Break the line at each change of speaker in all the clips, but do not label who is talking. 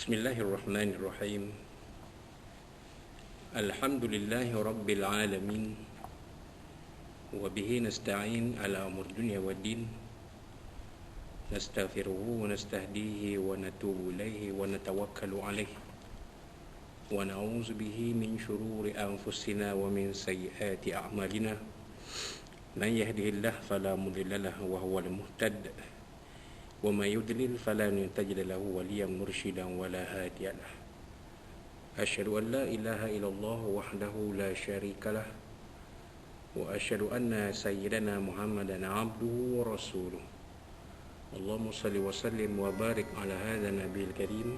Bismillahirrahmanirrahim. Alhamdulillahi rabbil alamin. Wa bihi nasta'in ala umur dunya waddin. Nastaghfiruhu wa nastahdihi wa natubu ilaihi wa natawakkalu alaihi. Wa na'udzu bihi min shururi anfusina wa min sayyiati a'malina. Man yahdihillahu fala mudilla lahu wa huwal muhtad. وما يضلل فلن تجد له وليا مرشدا ولا هاديا له أشهد أن لا إله إلا الله وحده لا شريك له وأشهد أن سيدنا محمدا عبده ورسوله اللهم صل وسلم وبارك على هذا النبي الكريم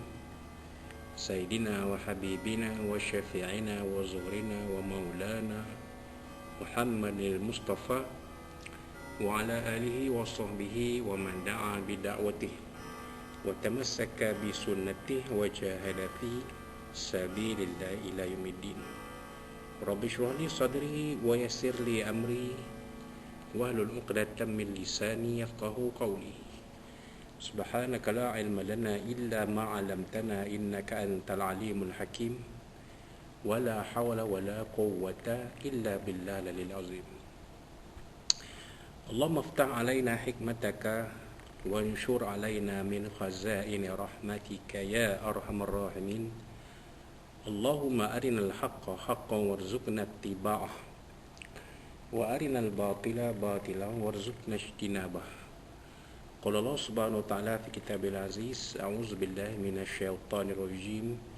سيدنا وحبيبنا وشفيعنا وزهرنا ومولانا محمد المصطفى وعلى آله وصحبه ومن دعا بدعوته وتمسك بسنته وجاهد في سبيل الله إلى يوم الدين رب اشرح لي صدري ويسر لي أمري واحلل عقدة من لساني يفقهوا قولي سبحانك لا علم لنا إلا ما علمتنا إنك أنت العليم الحكيم ولا حول ولا قوة إلا بالله العلي العظيم اللهم افتح علينا حكمتك وانشر علينا من خزائن رحمتك يا أرحم الراحمين اللهم أرنا الحق حقا وارزقنا اتباعه وأرنا الباطل باطلا وارزقنا اجتنابه قال الله سبحانه وتعالى في كتابه العزيز أعوذ بالله من الشيطان الرجيم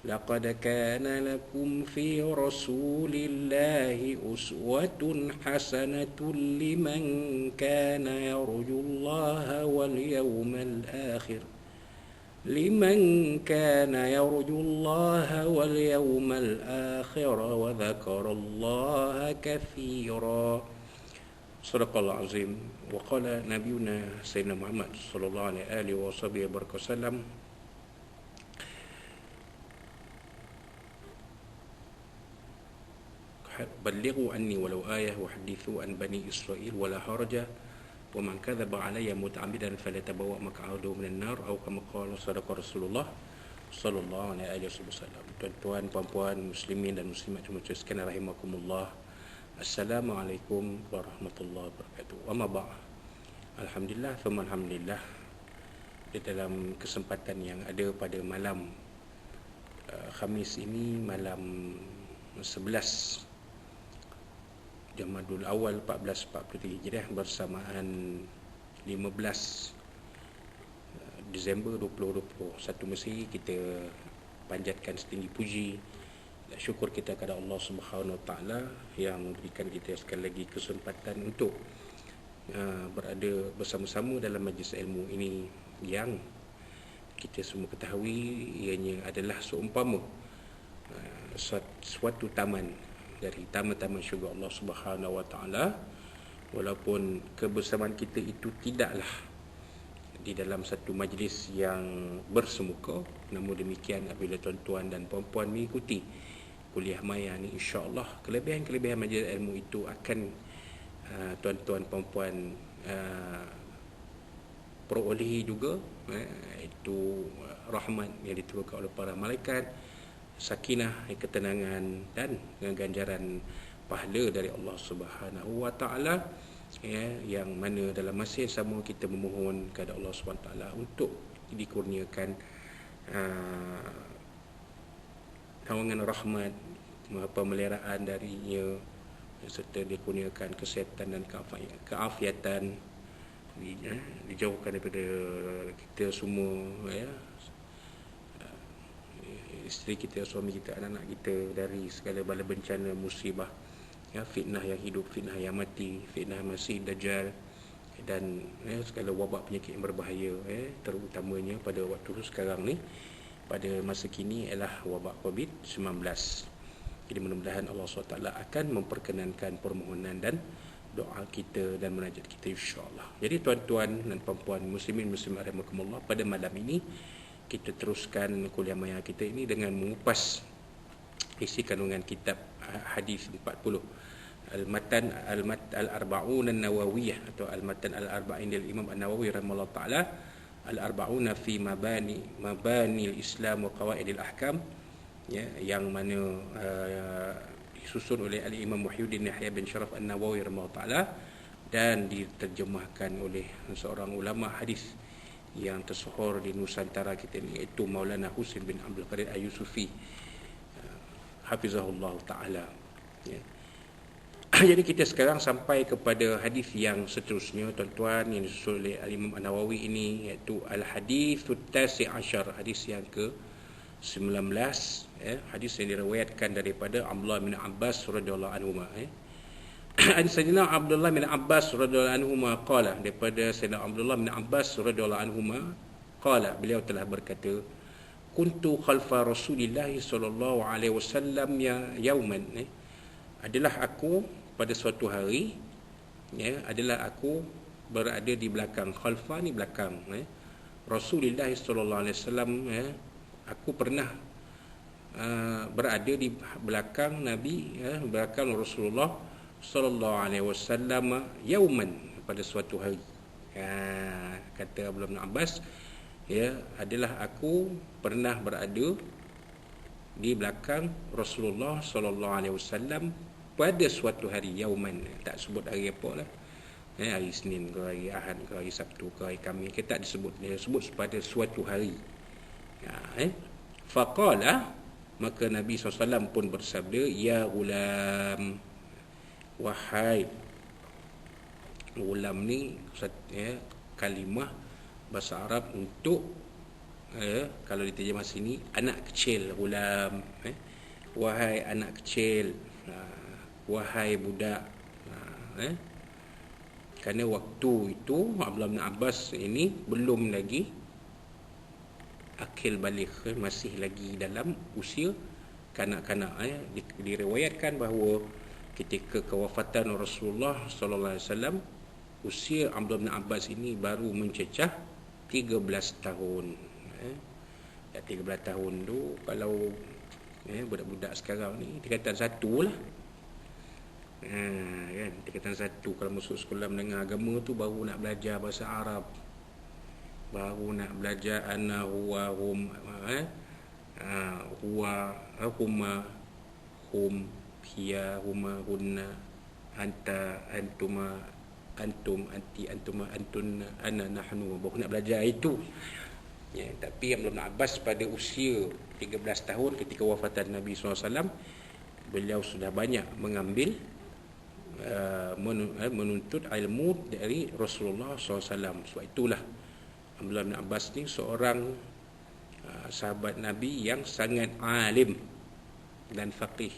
لقد كان لكم في رسول الله أسوة حسنة لمن كان يرجو الله واليوم الآخر وذكر الله كثيرا صدق الله العظيم وقال نبينا سيدنا محمد صلى الله عليه وصحبه وسلم بلغوا عني ولو آية وحدثوا عن بني إسرائيل ولا حرج ومن كذب علي متعمدا فليتبوأ مقعده من النار أو كما قال صدق رسول الله sallallahu alaihi wasallam. Tuan-tuan, puan-puan, muslimin dan muslimat sekalian rahimakumullah. Assalamualaikum warahmatullahi wabarakatuh. Wa ma ba'. Alhamdulillah, thumma alhamdulillah. Di dalam kesempatan yang ada pada malam Khamis ini, malam 11 Jamadul Awal 1443 Hijriah bersamaan 15 Disember 2021 mesti kita panjatkan setinggi puji dan syukur kita kepada Allah Subhanahu Wa Taala yang memberikan kita sekali lagi kesempatan untuk berada bersama-sama dalam majlis ilmu ini yang kita semua ketahui ianya adalah seumpama suatu taman dari taman-taman syurga Allah Subhanahu Wa Taala. Walaupun kebersamaan kita itu tidaklah di dalam satu majlis yang bersemuka, namun demikian apabila tuan-tuan dan puan-puan mengikuti kuliah maya ni, insya-Allah kelebihan-kelebihan majlis ilmu itu akan tuan-tuan puan-puan perolehi juga, itu rahmat yang diturunkan oleh para malaikat, sakinah, ketenangan dan ganjaran pahala dari Allah Subhanahu Wa Taala, yang mana dalam masa yang sama kita memohon kepada Allah Subhanahu Wa Taala untuk dikurniakan naungan rahmat, pemeliharaan darinya, serta dikurniakan kesihatan dan keafiatan, dijauhkan daripada kita semua, isteri kita, suami kita, anak-anak kita dari segala bala bencana, musibah, fitnah yang hidup, fitnah yang mati, fitnah Masih Dajjal dan segala wabak penyakit yang berbahaya, terutamanya pada waktu sekarang ni, pada masa kini ialah wabak COVID-19. Jadi mudah-mudahan Allah SWT akan memperkenankan permohonan dan doa kita dan munajat kita, insya-Allah. Jadi tuan-tuan dan puan-puan muslimin muslimat rahimakumullah, pada malam ini kita teruskan kuliah maya kita ini dengan mengupas isi kandungan kitab hadis 40 Al-Matan Al-Arba'un An-Nawawiyah atau Al-Matan Al-Arba'in dari Imam An-Nawawi rahimahullah taala, Al-Arba'una fi mabani al-Islam wa qawaid al-ahkam, ya, yang mana disusun oleh Al-Imam Muhyiddin Yahya bin Sharaf An-Nawawi rahimahullah taala dan diterjemahkan oleh seorang ulama hadis yang tersohor di Nusantara kita ni, iaitu Maulana Husin bin Abdul Qadir Al-Yusufi hafizahullah taala, ya. Jadi kita sekarang sampai kepada hadis yang seterusnya, tuan-tuan, yang disusul oleh Al-Imam An-Nawawi ini, iaitu Al-Hadithut Tasi' Ashar, hadis yang ke-19, ya, hadis yang diriwayatkan daripada Abdullah bin Abbas radhiyallahu anhuma, ya. Sayyidina Abdullah bin Abbas radhiyallahu anhuma qala, daripada Sayyidina Abdullah bin Abbas radhiyallahu anhuma qala, beliau telah berkata, kuntu khalfa Rasulillah sallallahu alaihi wasallam yauman, adalah aku pada suatu hari, ya, adalah aku berada di belakang, khalfa ni belakang, Rasulullah sallallahu alaihi wasallam, ya, aku pernah berada di belakang Nabi, ya, belakang Rasulullah sallallahu alaihi wasallam yauman, pada suatu hari. Kata Abdullah bin Abbas, ya, adalah aku pernah berada di belakang Rasulullah sallallahu alaihi wasallam pada suatu hari, yauman, tak sebut hari apa lah, hari Isnin ke hari Ahad ke hari Sabtu ke hari Khamis, kita tak disebut, dia sebut pada suatu hari. Faqala, maka Nabi SAW pun bersabda, ya gulam, wahai gulam ni, ya, kalimah bahasa Arab untuk, kalau diterjemah sini, anak kecil, gulam, wahai anak kecil, wahai budak, kerana waktu itu Abdullah bin Abbas ini belum lagi akil baligh, masih lagi dalam usia kanak-kanak. Diriwayatkan bahawa ketika kewafatan Rasulullah sallallahu alaihi wasallam, usia Abdullah bin Abbas ini baru mencecah 13 tahun. 13 tahun tu, kalau budak-budak sekarang ni tingkatan 1 lah, kan, tingkatan 1 kalau masuk sekolah menengah agama tu baru nak belajar bahasa Arab, baru nak belajar ana huwa hum, huwa huma hum hiya huma hunna anta antuma antum anti antuma antunna ana nahnu, baru nak belajar itu, ya. Tapi Abdullah bin Abbas pada usia 13 tahun ketika wafatan Nabi SAW, beliau sudah banyak mengambil menuntut ilmu dari Rasulullah SAW. Sebab itulah Abdullah bin Abbas ni seorang sahabat Nabi yang sangat alim dan faqih.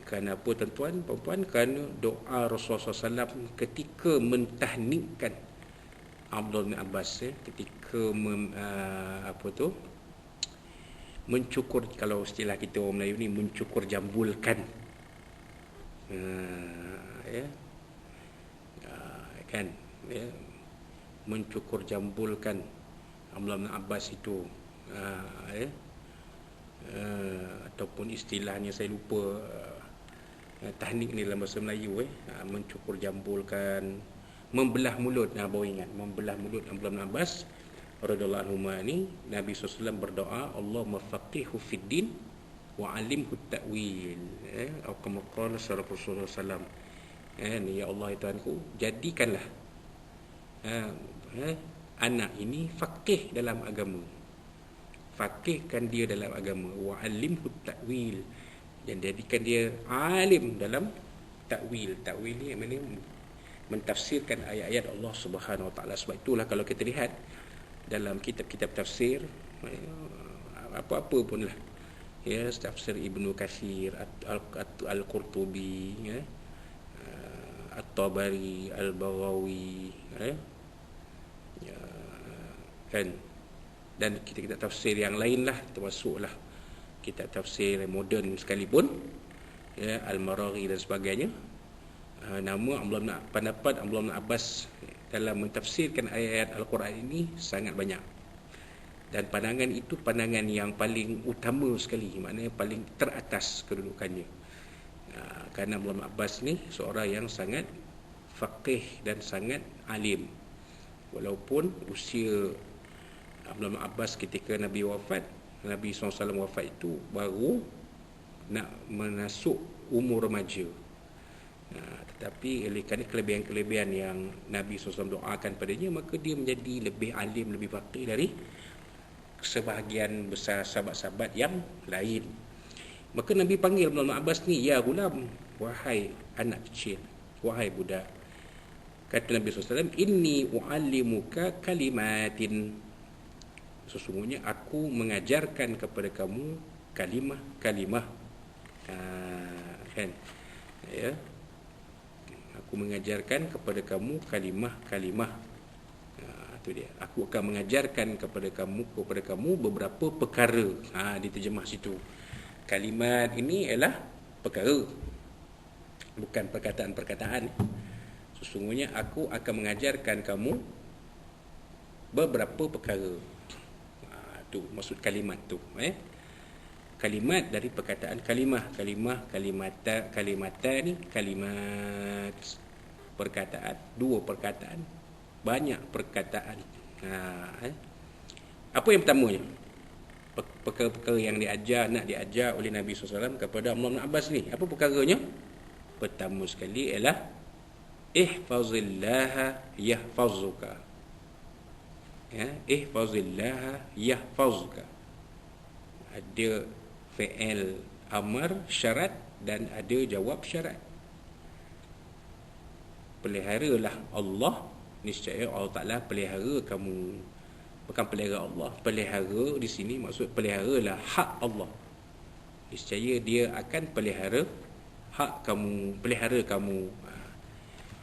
Kenapa, tuan-tuan, puan-puan? Kerana doa Rasulullah SAW ketika mentahnikkan Abdullah bin Abbas, ketika mencukur, kalau istilah kita orang Melayu ni, mencukur jambulkan, kan, ya, mencukur jambulkan Abdullah bin Abbas itu, ataupun istilahnya saya lupa, tahnik ni dalam bahasa Melayu, mencukur jambulkan, membelah mulut, baru ingat, membelah mulut Abdullah bin Abbas radhiyallahu anhu ni. Nabi SAW berdoa, Allahumma faqihu fid din wa alimhu ta'wil, atau kama qala Rasulullah SAW, ya Allah Tuhanku, jadikanlah anak ini faqih dalam agama, faqihkan dia dalam agama, wa alimhu ta'wil, dan jadikan dia alim dalam ta'wil. Ta'wil ni yang mana mentafsirkan ayat-ayat Allah Subhanahu Wa Taala. Sebab itulah kalau kita lihat dalam kitab-kitab tafsir, apa-apa pun lah, ya, tafsir Ibnu Katsir, Al-Qurtubi, ya, At-Tabari, Al-Baghawi, ya, kan, dan kitab-kitab tafsir yang lain lah, termasuklah kitab tafsir moden sekalipun, ya, Al-Maraghi dan sebagainya. Nama pendapat Abdullah bin Abbas dalam mentafsirkan ayat Al-Quran ini sangat banyak, dan pandangan itu pandangan yang paling utama sekali, maknanya paling teratas kedudukannya, kerana Abdullah bin Abbas ni seorang yang sangat faqih dan sangat alim, walaupun usia Abdullah bin Abbas ketika Nabi wafat, Nabi SAW wafat itu baru nak masuk umur remaja. Tetapi oleh kerana kelebihan-kelebihan yang Nabi SAW doakan padanya, maka dia menjadi lebih alim, lebih faqih dari sebahagian besar sahabat-sahabat yang lain. Maka Nabi panggil Abdullah bin Abbas ni, ya gulam, wahai anak kecil, wahai budak. Kata Nabi SAW, inni u'allimuka kalimatin, sesungguhnya aku mengajarkan kepada kamu kalimah-kalimah. Kan? Ya. Aku mengajarkan kepada kamu kalimah-kalimah. Itu dia. Aku akan mengajarkan kepada kamu beberapa perkara. Diterjemah situ. Kalimat ini ialah perkara, bukan perkataan-perkataan. Sesungguhnya aku akan mengajarkan kamu beberapa perkara. Tu maksud kalimat tu. Kalimat dari perkataan kalimata ni kalimat, perkataan, dua perkataan, banyak perkataan. Apa yang pertamanya? Perkara-perkara yang nak diajar oleh Nabi SAW kepada Abdullah bin Abbas ni. Apa perkaranya? Pertama sekali ialah ihfazillaha yahfazuka. Ihfazillaha yahfazuka. Ada fi'il amar syarat dan ada jawab syarat. Peliharalah Allah, niscaya Allah Ta'ala pelihara kamu. Bukan pelihara Allah, pelihara di sini maksud peliharalah hak Allah. Niscaya dia akan pelihara hak kamu, pelihara kamu.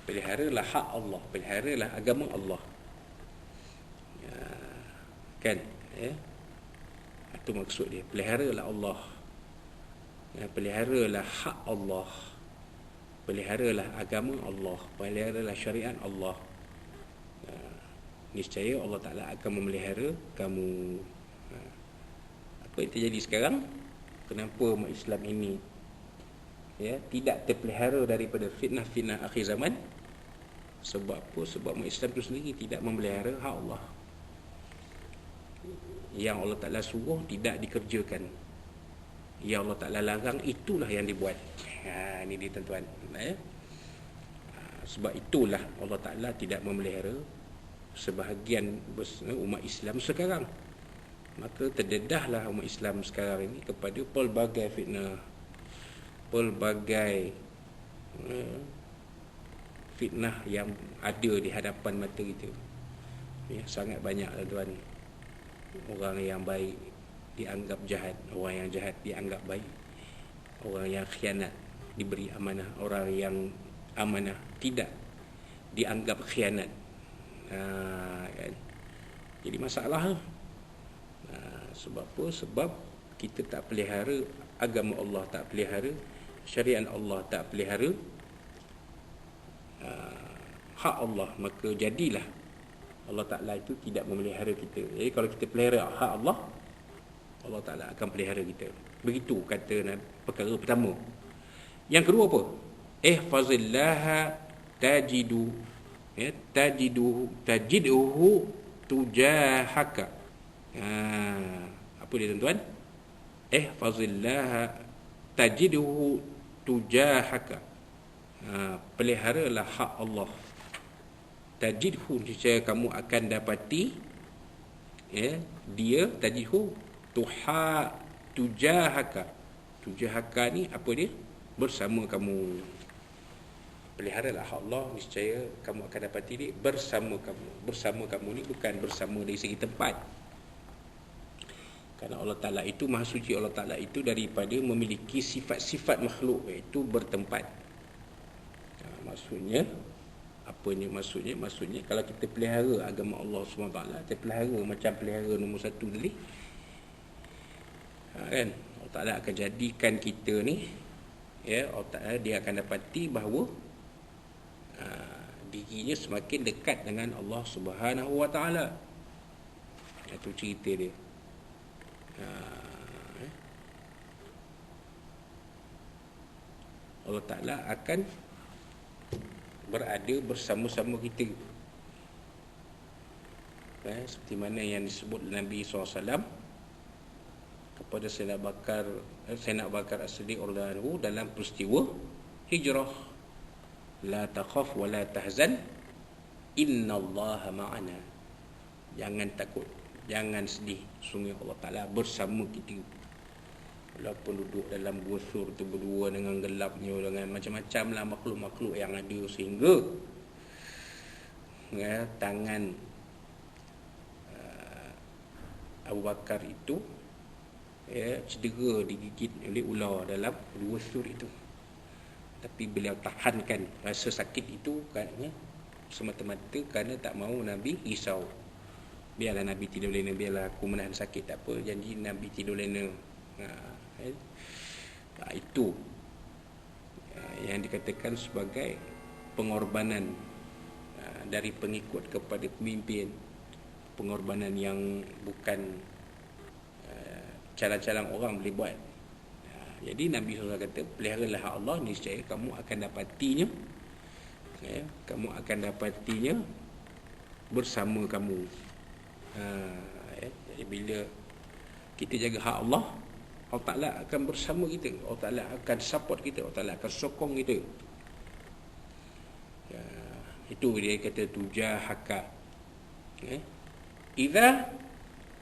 Peliharalah hak Allah, peliharalah agama Allah. Kan? Itu maksud dia. Peliharalah Allah. Peliharalah hak Allah. Peliharalah agama Allah. Peliharalah syariat Allah. Niscaya Allah Ta'ala akan memelihara kamu. Apa yang terjadi sekarang? Kenapa umat Islam ini tidak terpelihara daripada fitnah-fitnah akhir zaman? Sebab apa? Sebab umat Islam itu sendiri tidak memelihara hak Allah. Yang Allah Ta'ala suruh tidak dikerjakan, yang Allah Ta'ala larang itulah yang dibuat. Ini dia tuan-tuan. Sebab itulah Allah Ta'ala tidak memelihara sebahagian umat Islam sekarang. Maka terdedahlah umat Islam sekarang ini kepada pelbagai fitnah, pelbagai fitnah yang ada di hadapan mata kita. Sangat banyak, tuan. Orang yang baik dianggap jahat, orang yang jahat dianggap baik, orang yang khianat diberi amanah, orang yang amanah tidak dianggap khianat. Kan? Jadi masalah. Sebab apa? Sebab kita tak pelihara agama Allah, tak pelihara syariat Allah, tak pelihara hak Allah, maka jadilah Allah Ta'ala itu tidak memelihara kita. Jadi kalau kita pelihara hak Allah, Allah Ta'ala akan pelihara kita. Begitu kata perkara pertama. Yang kedua apa? Ihfazillaha tajiduhu tujahaka. Apa dia tuan-tuan? Ihfazillaha tajiduhu tujahaka. Peliharalah hak Allah. Tajidhu, niscaya kamu akan dapati dia. Tajidhu tujahaka. Tujahaka ni apa dia? Bersama kamu. Peliharalah hak Allah, niscaya kamu akan dapati dia bersama kamu. Bersama kamu ni bukan bersama dari segi tempat, kerana Allah Ta'ala itu Maha Suci. Allah Ta'ala itu daripada memiliki sifat-sifat makhluk, iaitu bertempat. Maksudnya apanya? Maksudnya kalau kita pelihara agama Allah SWT, kita pelihara macam pelihara nombor satu tadi, kan, Allah Ta'ala akan jadikan kita ni, Allah Ta'ala dia akan dapati bahawa dirinya semakin dekat dengan Allah Subhanahu Wa Ta'ala. Itu cerita dia. Allah Ta'ala akan berada bersama-sama kita. seperti mana yang disebut Nabi SAW kepada Sayyidina Bakar As-Siddiq radhiyallahu anhu dalam peristiwa hijrah, la takhaf wa la tahzan innallaha ma'ana. Jangan takut, jangan sedih, sungguh Allah Ta'ala bersama kita. Walaupun duduk dalam gua Thur tu berdua dengan gelapnya, dengan macam-macam lah makhluk-makhluk yang ada, sehingga tangan Abu Bakar itu cedera, digigit oleh ular dalam gua Thur itu. Tapi beliau tahankan rasa sakit itu katanya semata-mata kerana tak mahu Nabi risau. Biarlah Nabi tidur lena, biarlah aku menahan sakit, tak apa, janji Nabi tidur lena. Itu yang dikatakan sebagai pengorbanan dari pengikut kepada pemimpin, pengorbanan yang bukan calang-calang orang boleh buat. Jadi Nabi SAW kata, peliharalah hak Allah, niscaya kamu akan dapatinya, kamu akan dapatinya bersama kamu. Jadi bila kita jaga hak Allah, Allah Ta'ala akan bersama kita, Allah Ta'ala akan support kita, Allah Ta'ala akan sokong kita. Itu dia kata tujahaka. Idza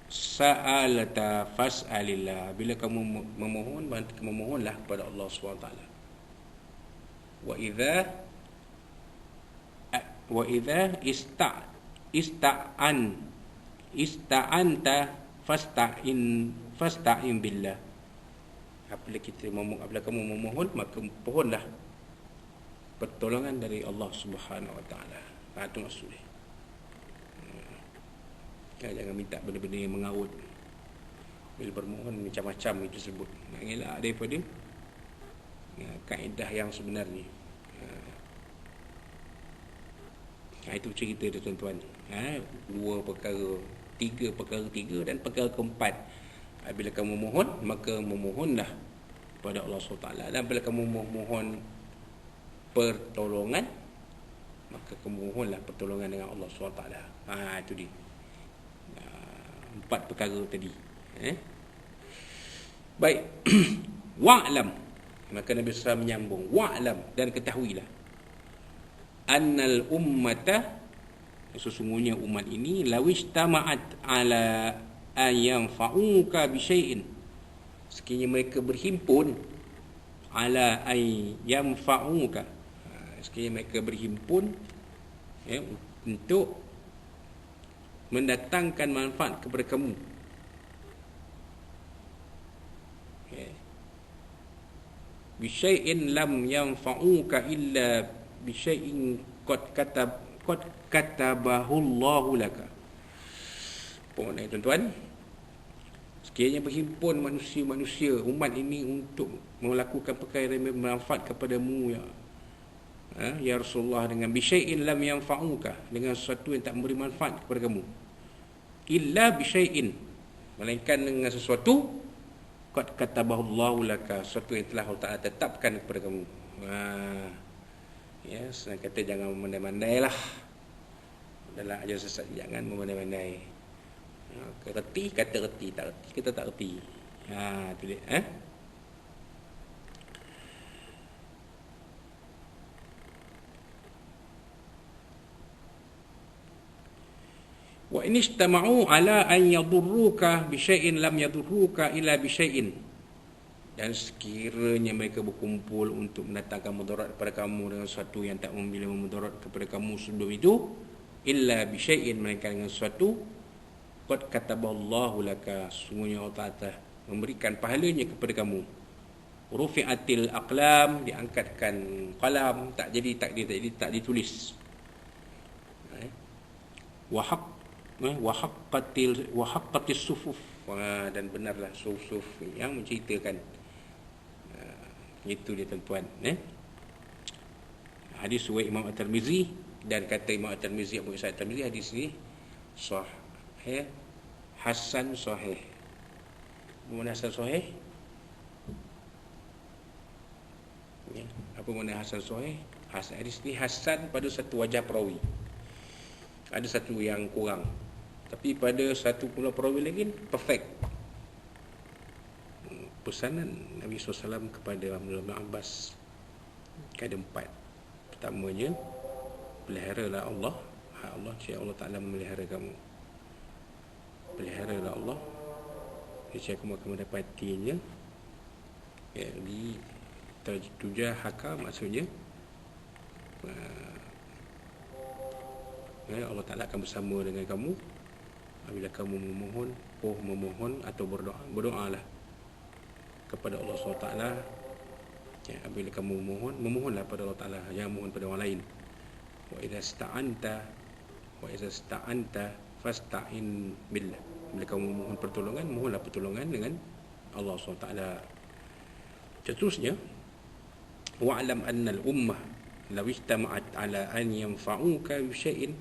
sa'alata fas'alillah. Bila kamu memohon, memohonlah kepada Allah SWT. Wa idza ista'anta fasta'in billah. Apabila kamu memohon, maka pohonlah pertolongan dari Allah Subhanahu Wa Taala. Itu maksudnya. Jangan minta benda-benda yang mengaut. Bila bermohon macam-macam itu sebut. Nak elak daripada kaedah yang sebenarnya. Itu cerita dia tuan-tuan. Dua perkara, tiga perkara dan perkara keempat. Bila kamu mohon, maka memohonlah kepada Allah SWT. Dan bila kamu mohon pertolongan, maka kamu mohonlah pertolongan dengan Allah SWT. Itu dia. Empat perkara tadi. Baik. Wa'lam. Maka Nabi SAW menyambung. Wa'lam, dan ketahuilah. Annal ummata, sesungguhnya umat ini, lawistama'at ala ayanfa'uka bisyai'in. Sekiranya mereka berhimpun ala ayanfa'uka. Sekiranya mereka berhimpun untuk mendatangkan manfaat kepada kamu. Bisyai'in lam yanfa'uka illa bisyai'in qad katabahu Allahu laka. Puan tuan-tuan, sekiranya berhimpun manusia-manusia umat ini untuk melakukan perkara yang bermanfaat kepadamu, ya Rasulullah, dengan bisyai'in lam yanfa'uka, dengan sesuatu yang tak memberi manfaat kepada kamu, illa bisyai'in, melainkan dengan sesuatu qad katabahu Allahu laka, sesuatu yang telah Allah Ta'ala tetapkan kepada kamu. Senang kata jangan memandai-mandai lah dalam ajar sesat, jangan memandai-mandai. Reti kata reti, tak reti kita tak reti. Tu dia. Wa in istama'u ala an yadurruka bi syai'in lam yadurruka illa bi syai'in. Dan sekiranya mereka berkumpul untuk mendatangkan mudarat kepada kamu dengan sesuatu yang tak memberi mudarat kepada kamu sebelum itu, illa bi syai'in, melainkan dengan sesuatu qad kataballahu laka, sungguhnya Allah Ta'ala memberikan pahalanya kepada kamu. Rufi'atil aqlam, diangkatkan qalam, tak jadi ditulis. Wa haqqatis sufuf, dan benarlah sufuf yang menceritakan. Itu dia tuan-tuan. Hadis riwayat Imam At-Tirmizi, dan kata Imam At-Tirmizi, Abu Isa At-Tirmizi, hadis ini sahih, hasan sahih. Mana hasan sahih? Apa makna hasan sahih? Hadis ini hasan pada satu wajah perawi. Ada satu yang kurang, Tapi pada satu pulau-pulau lagi perfect. Pesanan Nabi SAW kepada Abdullah bin Abbas ada 4. Pertamanya, peliharalah Allah. Allah, Allah Ta'ala memelihara kamu. Peliharalah Allah, niscaya kamu akan mendapatinya. Di tujah haka maksudnya Allah Ta'ala akan bersama dengan kamu apabila kamu memohon atau berdoalah kepada Allah SWT. Apabila kamu memohonlah pada Allah Ta'ala, jangan mohon pada orang lain. Wa idza sta'anta fasta'in billah. Bila kamu mohon pertolongan, mohonlah pertolongan dengan Allah SWT. Seterusnya, wa'lam anna al-ummah law ijtama'at ala an yanfa'uka bi syai'in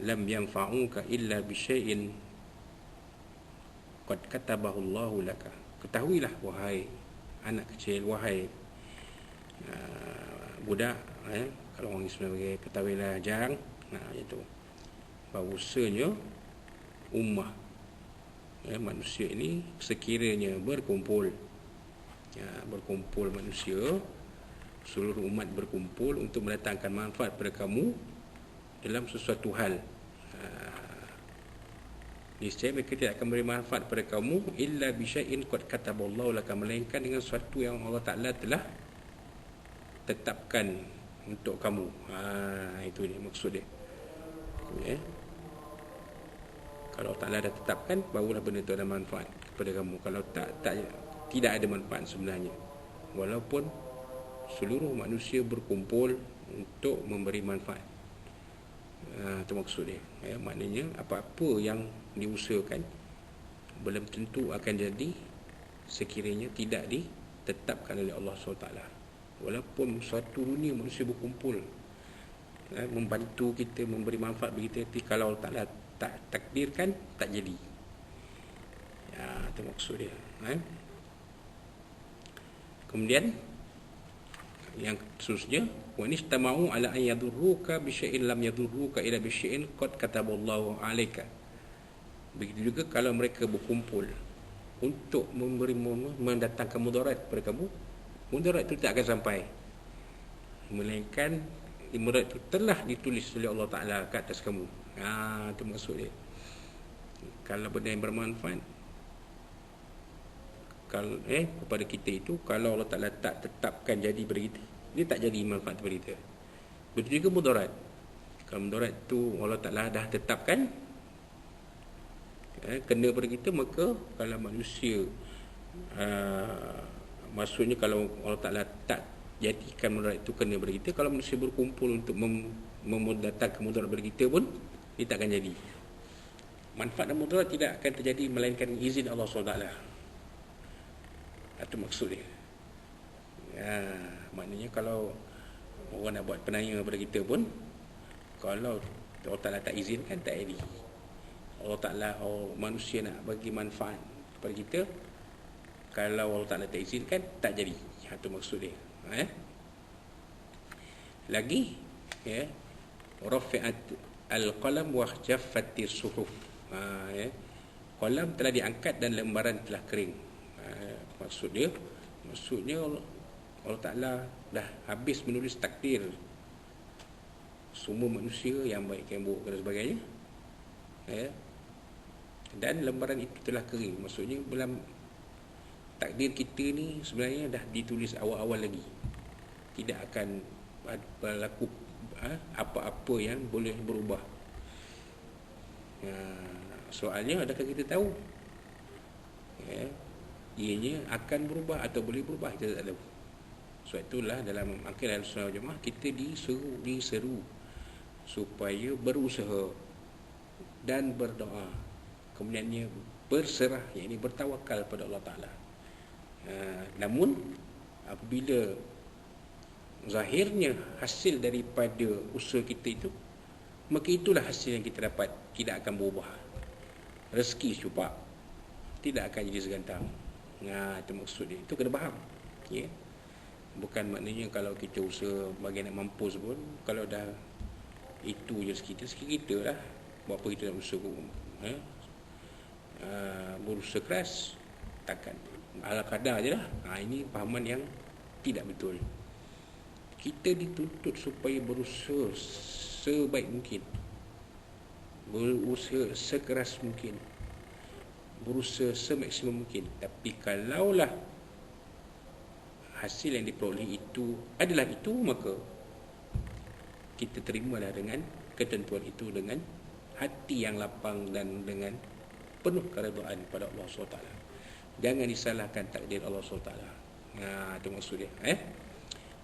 lam yanfa'uka illa bi syai'in qad katabahu Allahu laka. Ketahuilah wahai anak kecil, wahai budak, kalau orang Islam bagi ketahuilah jarang, itu bahawasanya ummah, manusia ini sekiranya berkumpul manusia, seluruh umat berkumpul untuk mendatangkan manfaat pada kamu dalam sesuatu hal, niscaya mereka tidak akan beri manfaat pada kamu illa bisyai'in qad kataballahu laka, melainkan dengan sesuatu yang Allah Ta'ala telah tetapkan untuk kamu. Itu dia maksud dia. Kalau Allah Ta'ala dah tetapkan, barulah benda itu ada manfaat kepada kamu. Kalau tidak ada manfaat sebenarnya, walaupun seluruh manusia berkumpul untuk memberi manfaat. Itu maksud dia. Maknanya apa-apa yang diusahakan belum tentu akan jadi sekiranya tidak ditetapkan oleh Allah SWT. Walaupun suatu dunia manusia berkumpul membantu kita, memberi manfaat bagi kita, tapi kalau Allah Ta'ala tak takdirkan, tak jadi. Itu maksud dia. Kemudian yang seterusnya, wa nistama'u ala an yadurruka bi syai'in lam yadurruka ila bi syai'in qad kataballahu 'alaika. Begitu juga kalau mereka berkumpul untuk mendatangkan mudarat kepada kamu, mudarat itu tak akan sampai, melainkan mudarat itu telah ditulis oleh Allah Ta'ala ke atas kamu. Itu maksud dia. Kalau benda yang bermanfaat kepada kita itu, kalau Allah Ta'ala tak tetapkan jadi pada kita, dia tak jadi manfaat kepada kita. Betul juga mudarat. Kalau mudarat itu Allah Ta'ala dah tetapkan kena pada kita, maka kalau manusia maksudnya kalau Allah Ta'ala tak jadikan mudarat itu kena pada kita, kalau manusia berkumpul untuk mendatangkan mudarat pada kita pun, dia tak akan jadi. Manfaat dan mudarat tidak akan terjadi melainkan izin Allah SWT. Itu maksud dia. Maknanya kalau orang nak buat penanya kepada kita pun, kalau Allah Ta'ala tak izinkan, tak jadi. Allah Ta'ala, manusia nak bagi manfaat kepada kita, kalau Allah Ta'ala tak izinkan, tak jadi. Itu maksud dia. Lagi, rafi'at al-qalam wa jaffatis suhuf. Qalam telah diangkat dan lembaran telah kering. Maksudnya Allah Ta'ala dah habis menulis takdir semua manusia, yang baik yang buruk dan sebagainya, dan lembaran itu telah kering. Maksudnya dalam takdir kita ni sebenarnya dah ditulis awal-awal lagi, tidak akan berlaku apa-apa yang boleh berubah. Soalnya adakah kita tahu ianya akan berubah atau boleh berubah? Kita tak tahu. Sebab itulah dalam akidah Ahlussunnah wal Jamaah kita diseru supaya berusaha dan berdoa, kemudiannya berserah, iaitu bertawakal pada Allah Ta'ala. Namun apabila zahirnya hasil daripada usaha kita itu, maka itulah hasil yang kita dapat, tidak akan berubah. Rezeki cupak, tidak akan jadi segantang. Itu maksud dia. Itu kena faham. Bukan maknanya kalau kita usaha bagi nak mampus pun, kalau dah itu je rezeki kita lah. Buat apa kita nak usaha berusaha keras, takkan ala kadar je lah. Ini pahaman yang tidak betul. Kita dituntut supaya berusaha sebaik mungkin, berusaha sekeras mungkin, berusaha semaksimum mungkin. Tapi kalaulah hasil yang diperoleh itu adalah itu, maka kita terimalah dengan ketentuan itu dengan hati yang lapang dan dengan penuh keredaan pada Allah SWT. Jangan disalahkan takdir Allah SWT. Itu maksud dia.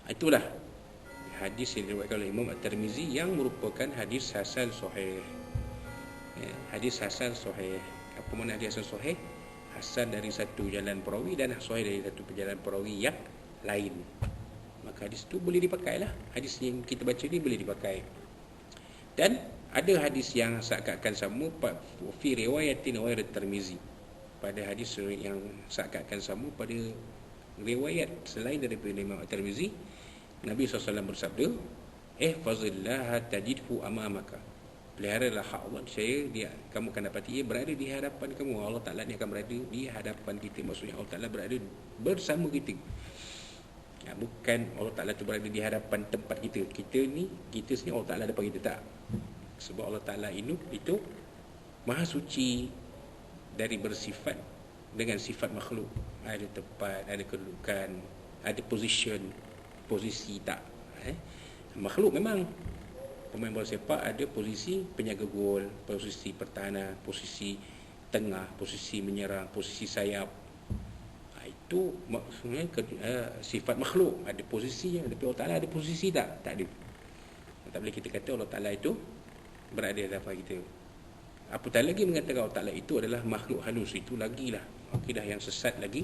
Itulah hadis yang diriwayatkan oleh Imam At-Tirmizi yang merupakan hadis hasan sahih. Hadis hasan sahih. Apa makna hadis hasan sahih? Hasan dari satu jalan perawi dan sahih dari satu jalan perawi yang lain. Maka hadis itu boleh dipakai lah. Hadis yang kita baca ni boleh dipakai. Dan ada hadis yang seakan-akan sama fi riwayatin ghairu Tirmizi. Pada hadis yang seakan-akan sama pada riwayat selain daripada Imam At-Tirmizi, Nabi SAW bersabda, ihfazillah tajidhu amamaka. Peliharalah hak Allah, kamu akan dapati ia berada di hadapan kamu. Allah Ta'ala ni akan berada di hadapan kita. Maksudnya Allah Ta'ala berada bersama kita. Bukan Allah Ta'ala tu berada di hadapan tempat kita. Kita sini Allah Ta'ala depan kita, tak. Sebab Allah Ta'ala itu maha suci dari bersifat dengan sifat makhluk. Ada tempat, ada kedudukan, ada posisi tak. Makhluk memang pemain bola sepak ada posisi penjaga gol, posisi pertahanan, posisi tengah, posisi menyerang, posisi sayap. Itu maksudnya sifat makhluk, ada posisinya. Tapi Allah Ta'ala ada posisi tak? Tak ada. Tak boleh kita kata Allah Ta'ala itu berada di hadapan kita. Apatah lagi mengatakan Allah Ta'ala itu adalah makhluk halus. Itu lagilah akidah yang sesat lagi,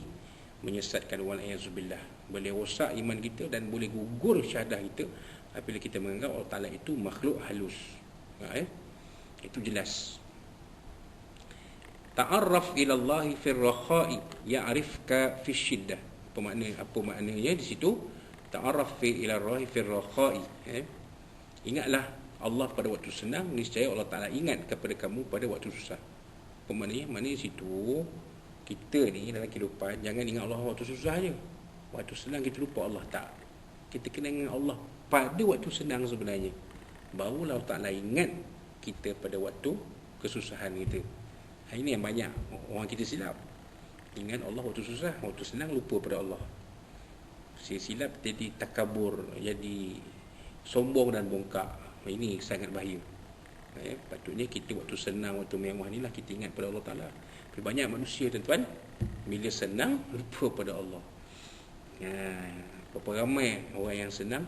menyesatkan wal'ayazubillah. Boleh rosak iman kita dan boleh gugur syahadah kita apabila kita menganggap Allah Ta'ala itu makhluk halus. Itu jelas. Ta'arraf ila Allah fi ar-rakha'i ya'rifka fi syiddah. Apa maknanya di situ? Ta'arraf ila Allah fi ar-rakha'i. Ingatlah Allah pada waktu senang, niscaya Allah Ta'ala ingat kepada kamu pada waktu susah. Apa maknanya? Maknanya di situ kita ni dalam kehidupan jangan ingat Allah waktu susah je. Waktu senang kita lupa Allah, tak. Kita kena ingat Allah pada waktu senang sebenarnya. Barulah Allah Ta'ala ingat kita pada waktu kesusahan kita. Ini yang banyak orang kita silap. Ingat Allah waktu susah, waktu senang lupa pada Allah. Silap jadi takabur, jadi sombong dan bongkak. Ini sangat bahaya. Patutnya kita waktu senang, waktu mewah ni lah kita ingat pada Allah Ta'ala. Tapi banyak manusia tuan-tuan, bila senang lupa pada Allah. Berapa ramai orang yang senang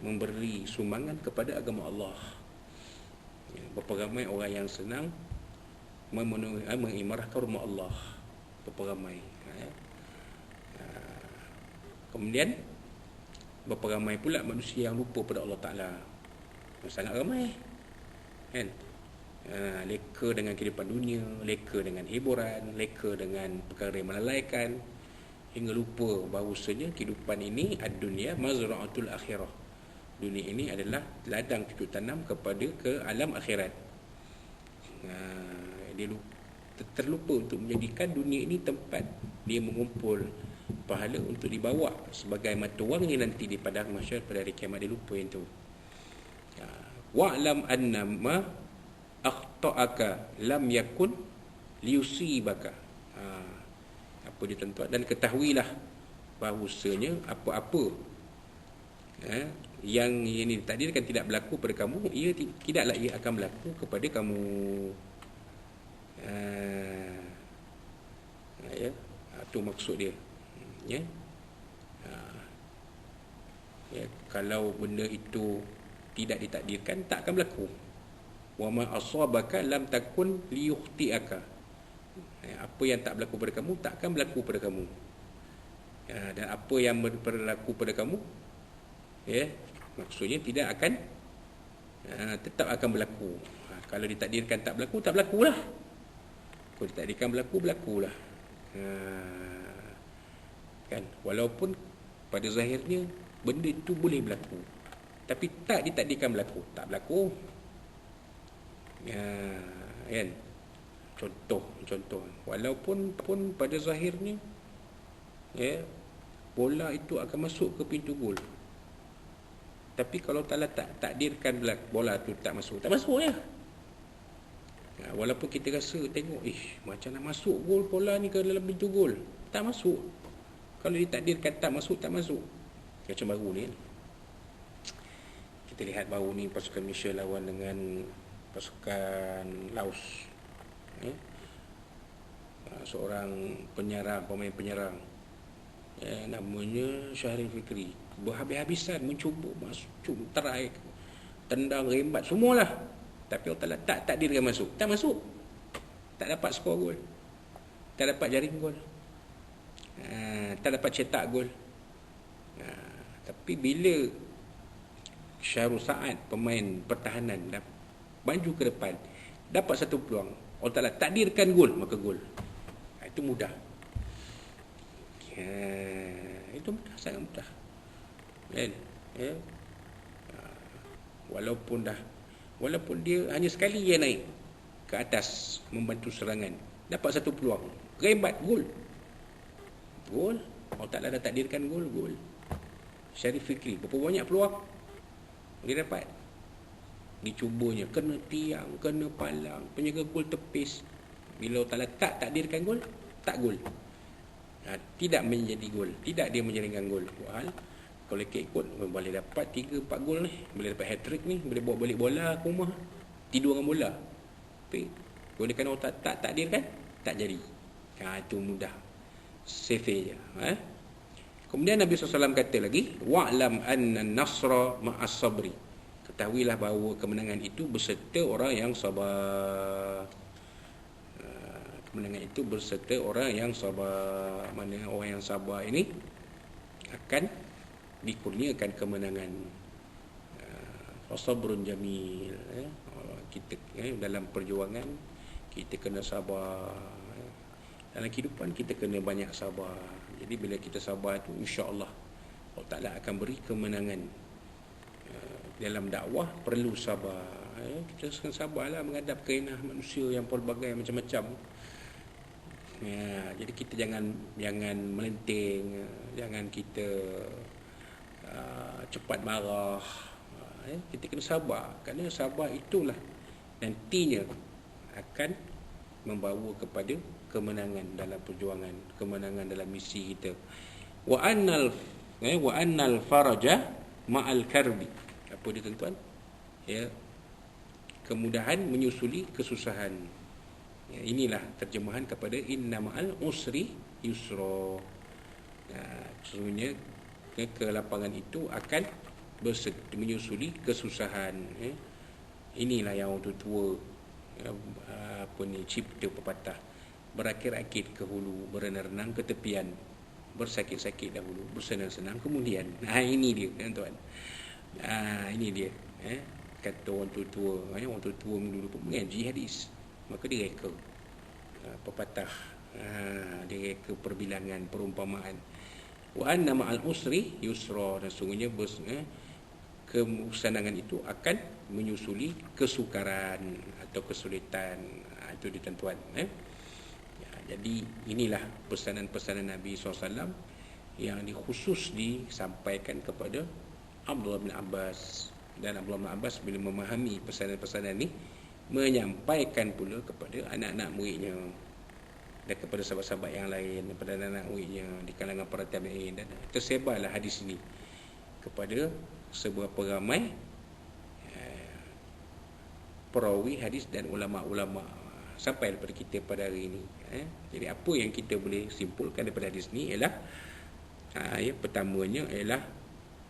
memberi sumbangan kepada agama Allah. Berapa ramai orang yang senang mengimarahkan rumah Allah. Berapa ramai. Kemudian berapa ramai pula manusia yang lupa pada Allah Ta'ala. Sangat ramai, kan? Leka dengan kehidupan dunia, leka dengan hiburan, leka dengan perkara yang melalaikan, hingga lupa bahawasanya kehidupan ini ad-dunya mazra'atul akhirah. Dunia ini adalah ladang cucuk tanam kepada ke alam akhirat. Dia terlupa untuk menjadikan dunia ini tempat dia mengumpul pahala untuk dibawa sebagai mata wangnya nanti di padang mahsyar pada hari kiamat. Dia lupa yang tu. Wa'lam annama akhta'aka lam yakun liyusibaka. Apa dia tuan-tuan? Dan ketahuilah bahawasanya apa-apa yang ini ditakdirkan tidak berlaku pada kamu, tidaklah ia akan berlaku kepada kamu. Itu maksud dia. Kalau benda itu tidak ditakdirkan, tak akan berlaku. Wa ma asabaka lam takun liyukhti'aka. Apa yang tak berlaku pada kamu tak akan berlaku pada kamu. Dan apa yang berlaku pada kamu, maksudnya tidak akan tetap akan berlaku. Kalau ditakdirkan tak berlaku, tak berlakulah. Kalau ditakdirkan berlaku, berlakulah. Kan, walaupun pada zahirnya benda itu boleh berlaku, tapi tak ditakdirkan berlaku, tak berlaku. Kan? Contoh. Walaupun pun pada zahirnya bola itu akan masuk ke pintu gol. Tapi kalau tak takdirkan bola tu tak masuk ya. Walaupun kita rasa tengok, macam nak masuk gol bola ni ke dalam pintu gol. Tak masuk. Kalau ditakdirkan tak masuk. Macam baru ni. Kita lihat baru ni pasukan Malaysia lawan dengan pasukan Laos. Seorang pemain penyerang namanya Syahril Fikri, berhabis-habisan mencuba masuk, try, tendang, rembat, semualah. Tapi Allah Ta'ala tak takdirkan masuk. Tak masuk. Tak dapat skor gol. Tak dapat jaring gol. Tak dapat cetak gol. Tapi bila Syahrul Saad, pemain pertahanan, maju ke depan, dapat satu peluang, Allah Ta'ala takdirkan gol, maka gol. Itu mudah. Itu mudah, sangat mudah. Walaupun dia hanya sekali dia naik ke atas membantu serangan, dapat satu peluang, rembat, gol. Allah Ta'ala dah takdirkan gol. Syarif Fikri berapa banyak peluang dia dapat, dicubanya, kena tiang, kena palang, penjaga gol tepis. Bila Allah Ta'ala tak takdirkan gol, tak gol. Tidak menjadi gol, tidak dia menjaringkan gol. Kalau ikut boleh dapat 3-4 gol ni, boleh dapat hat-trick ni, boleh bawa balik bola ke rumah, tidur dengan bola. Tapi boleh kan Allah tak takdirkan, tak jadi. Itu mudah, safe je. Kemudian Nabi SAW kata lagi, wa'lam anna nasra ma'as sabri. Ketahuilah bahawa kemenangan itu berserta orang yang sabar. Kemenangan itu berserta orang yang sabar. Mana orang yang sabar ini akan dikurniakan kemenangan. Sabrun jamil. Kita dalam perjuangan kita kena sabar. Dalam kehidupan kita kena banyak sabar. Jadi bila kita sabar tu, insya-Allah Allah Ta'ala akan beri kemenangan. Dalam dakwah perlu sabar. Kita kena sabarlah menghadap kainah manusia yang pelbagai macam-macam. Jadi kita jangan melenting, jangan kita cepat marah. Kita kena sabar, kerana sabar itulah nantinya akan membawa kepada kemenangan dalam perjuangan, kemenangan dalam misi kita. Wa annal faraja ma'al karbi. Apa dia tuan-tuan? Kemudahan menyusuli kesusahan. Inilah terjemahan kepada inna ma'al usri yusra. Sesungguhnya kelapangan itu akan menyusuli kesusahan. Inilah yang orang tua cipta pepatah, berakit-akit ke hulu, berenang-renang ke tepian, bersakit-sakit dahulu, bersenang-senang kemudian. Ini dia tuan-tuan. Ini dia. Kata orang tua-tua, orang tua-tua dulu pun mengaji hadis, maka dia reka pepatah, dia reka perbilangan, perumpamaan. Wa anna ma'al usri yusra. Dan sungguhnya kesenangan itu akan menyusuli kesukaran atau kesulitan. Itu dia tuan-tuan. Jadi inilah pesanan-pesanan Nabi SAW yang khusus disampaikan kepada Abdullah bin Abbas. Dan Abdullah bin Abbas bila memahami pesanan-pesanan ini, menyampaikan pula kepada anak-anak muridnya dan kepada sahabat-sahabat yang lain, kepada anak-anak muridnya di kalangan para tabi'in. Dan tersebarlah hadis ini kepada seberapa ramai perawi hadis dan ulama-ulama sampai daripada kita pada hari ini. Jadi apa yang kita boleh simpulkan daripada hadis ini ialah pertamanya ialah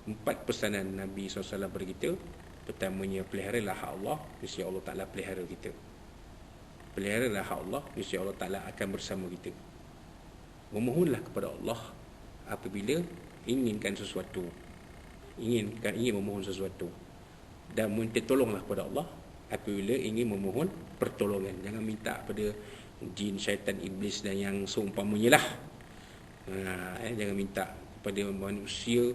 4 pesanan Nabi SAW kepada kita. Pertamanya, peliharalah hak Allah, nescaya Allah Ta'ala pelihara kita. Peliharalah hak Allah, nescaya Allah Ta'ala akan bersama kita. Memohonlah kepada Allah apabila inginkan sesuatu, ingin memohon sesuatu, dan minta tolonglah kepada Allah apabila ingin memohon pertolongan. Jangan minta pada jin, syaitan, iblis dan yang seumpamanya lah. Jangan minta kepada manusia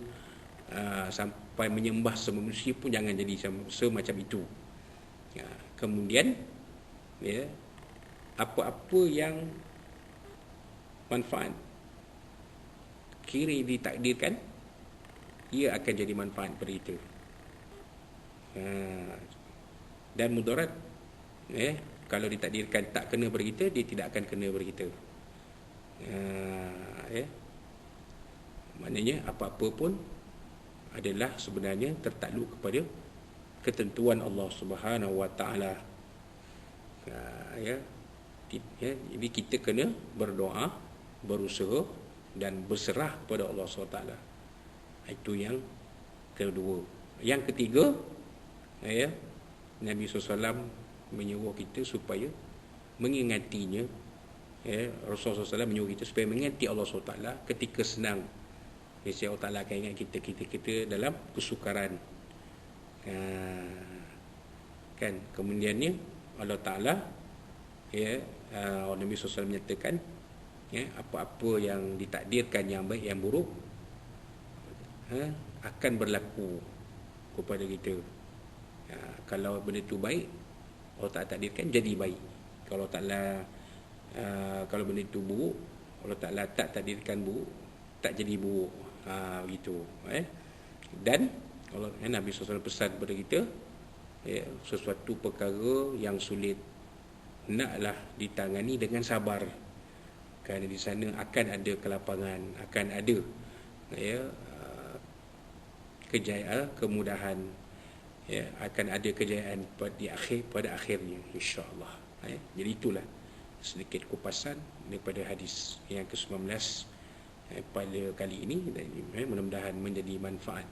sampai menyembah semua manusia pun jangan jadi semacam itu. Kemudian ya, apa-apa yang manfaat kira ditakdirkan, ia akan jadi manfaat pada kita. Dan mudarat, kalau ditakdirkan tak kena pada kita, dia tidak akan kena pada kita. Maknanya apa-apa pun adalah sebenarnya tertakluk kepada ketentuan Allah Subhanahu Wa Taala. Jadi kita kena berdoa, berusaha dan berserah kepada Allah SWT. Itu yang kedua. Yang ketiga, Nabi SAW menyuruh kita supaya mengingatinya. Rasulullah SAW menyuruh kita supaya mengingati Allah SWT ketika senang. Allah Ta'ala akan ingat kita dalam kesukaran. Kan, kemudiannya Allah Ta'ala, Nabi SAW menyatakan, apa-apa yang ditakdirkan, yang baik, yang buruk, akan berlaku kepada kita. Kalau benda itu baik, Allah Ta'ala takdirkan jadi baik. Kalau kalau benda itu buruk, Allah Ta'ala tak takdirkan buruk, tak jadi buruk. Begitu. Dan Allah, Nabi SAW pesan kepada kita, sesuatu perkara yang sulit naklah ditangani dengan sabar, kerana di sana akan ada kelapangan, akan ada kejayaan, kemudahan, akan ada kejayaan pada akhirnya, insya-Allah. Jadi itulah sedikit kupasan daripada hadis yang ke-19 pada kali ini, dan mudah-mudahan menjadi manfaat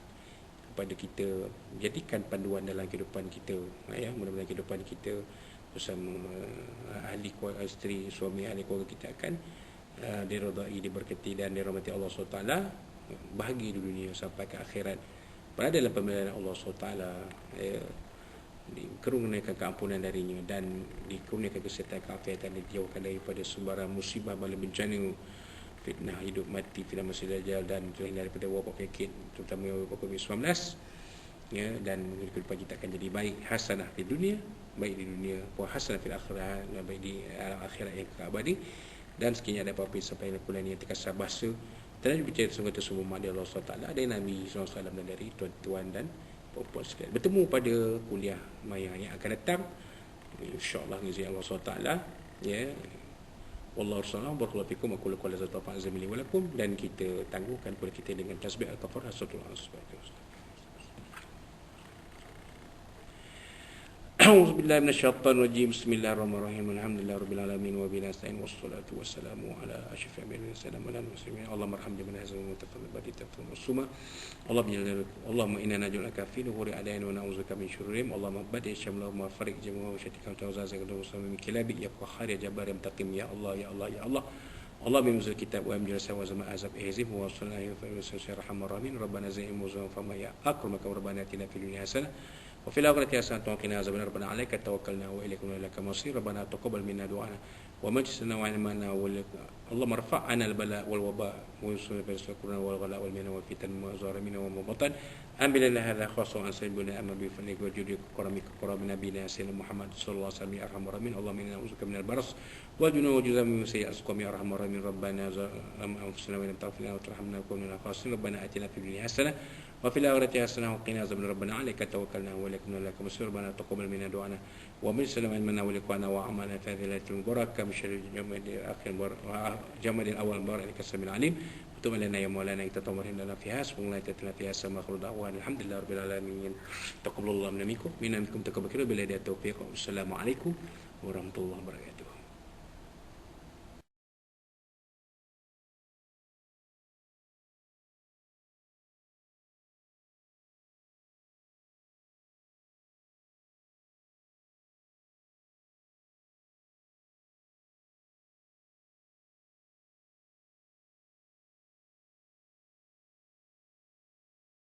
kepada kita, jadikan panduan dalam kehidupan kita. Mudah-mudahan kehidupan kita bersama ahli keluarga, isteri, suami, ahli keluarga kita akan diridai, diberkati dan dirahmati Allah SWT, bahagia di dunia sampai ke akhirat, berada dalam pemeliharaan Allah SWT, dikurniakan keampunan darinya dan dikurniakan kesihatan, keafiatan, dijauhkan daripada sembarang musibah, bala bencana, fitnah hidup mati, fitnah masih dajjal, dan terhindar daripada wabak penyakit, terutama wabak COVID-19. Dan kehidupan kita akan jadi baik, hasanah di dunia, baik di dunia, wa hasanah fil akhirah, baik di alam akhirat yang abadi. Dan sekiranya ada apa-apa sampai lakukan yang terkasar bahasa dan berbicara semua mak dia Allah SWT, dari Nabi SAW dan dari tuan-tuan dan puan-puan sekalian. Bertemu pada kuliah maya yang akan datang, insya-Allah dengan izin Allah SWT. Wallahu a'lam, barakallahu fikum, aku lakukan lazat apa azamili walakum, dan kita tangguhkan kepada kita dengan tasbih al-kafarah sallallahu. A'udzu billahi minasyaitonir rajim. Bismillahirrahmanirrahim. Alhamdulillahirabbil alamin wa bihi nasta'in wassalatu wassalamu ala asyrafil anbiya'i wal mursalin. Allahumma arhamna min hazal mutafadhil badi tafdhil musuma. Allahumma inna naj'aluka fi nuhuri adain wa na'udzubika min syururihim. Allahumma badi syamlahu ma farik jama'u wa shatika tawzaza qadu min kilabi ya qahhar ya jabbar ya muntaqim ya Allah ya Allah ya Allah. Allah bimuzil kitab wa amjil sawa zama azab ihzib wa sallallahu alaihi wa sallam rahman rahim. Rabbana zayyim wa fama ya akramaka rabbana atina fid dunya hasanah وفي الآخرة حسنة وقنا عذاب النار. ربنا عليك توكلنا وإليك وإليك المصير. ربنا تقبل منا دعاءنا ومجلسنا وعلمنا اللهم ارفع عنا البلاء والوباء ويسر بالسكرنا والغلاء والمنى والفتن وما ظهر منه وما بطن. أنبل لنا هذا خاصة عن سيدنا أما بفضلك وجودك وكرمك وكرم نبينا سيدنا محمد صلى الله عليه وسلم يا أرحم الراحمين. اللهم إنا نعوذ بك من البرص والجنون والجذام من سيئات الأسقام يا أرحم الراحمين. ربنا ظلمنا أنفسنا وإن لم تغفر لنا وترحمنا لنكن من الخاسرين. ربنا آتنا في الدنيا حسنة وفي الآخرة حسنة وقنا عذاب النار. ربنا عليك توكلنا وإليك المصير. ربنا تقبل منا دعاءنا ومن سلم علمنا ولقانا وعملنا في هذه الليلة المباركة من شر جمد الأول المبارك إنك السميع العليم. وتب علينا يا مولانا إنك تطمئن لنا فيها سبحانك تتنا فيها سما خلود دعوانا الحمد لله رب العالمين. تقبل الله منا منكم تقبل كل بلاد التوفيق. والسلام عليكم ورحمة الله وبركاته.